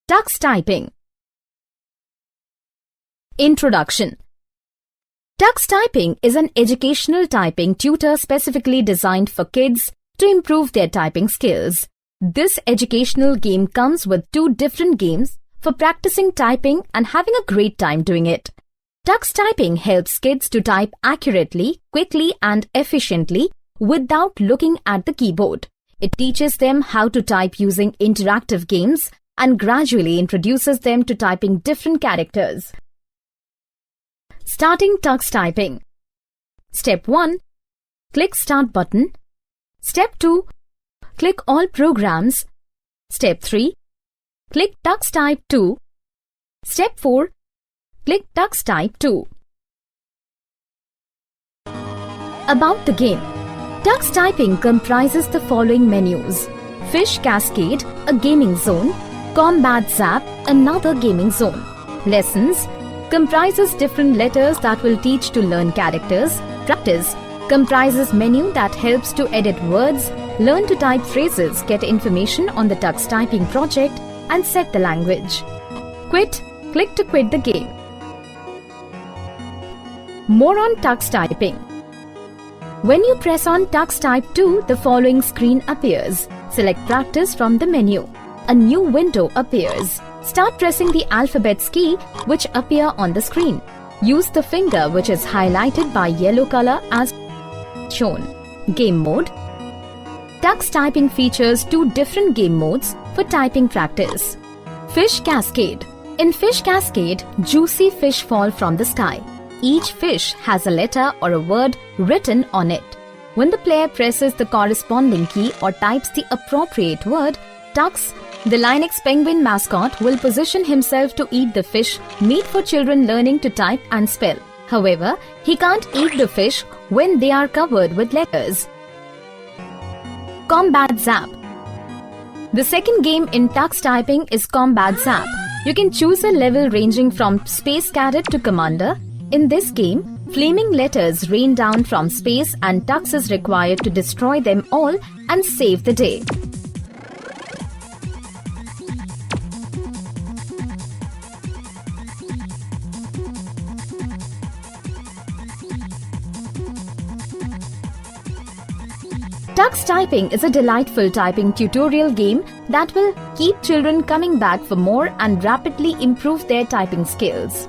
Tux Typing. Introduction. Tux Typing is an educational typing tutor specifically designed for kids to improve their typing skills. This educational game comes with 2 different games for practicing typing and having a great time doing it. Tux Typing helps kids to type accurately, quickly and efficiently without looking at the keyboard. It teaches them how to type using interactive games and gradually introduces them to typing different characters. Starting Tux Typing. Step 1. Click Start button. Step 2. Click All Programs. Step 3. Click Tux Type 2. Step 4. Click Tux Type 2. About the game. Tux Typing comprises the following menus: Fish Cascade, a gaming zone; Combat Zap, another gaming zone. Lessons comprises different letters that will teach to learn characters. Practice comprises menu that helps to edit words, learn to type phrases, get information on the Tux Typing project and set the language. Quit. Click to quit the game. More on Tux Typing. When you press on Tux Type 2, the following screen appears. Select Practice from the menu. A new window appears. Start pressing the alphabets key which appear on the screen. Use the finger which is highlighted by yellow color as shown. Game mode. Tux Typing features 2 different game modes for typing practice. Fish Cascade. In Fish Cascade, juicy fish fall from the sky. Each fish has a letter or a word written on it. When the player presses the corresponding key or types the appropriate word, Tux, the Linux penguin mascot, will position himself to eat the fish meat for children learning to type and spell. However, he can't eat the fish when they are covered with letters. Combat Zap. The second game in Tux Typing is Combat Zap. You can choose a level ranging from Space Cadet to Commander. In this game, flaming letters rain down from space and Tux is required to destroy them all and save the day. Tux Typing is a delightful typing tutorial game that will keep children coming back for more and rapidly improve their typing skills.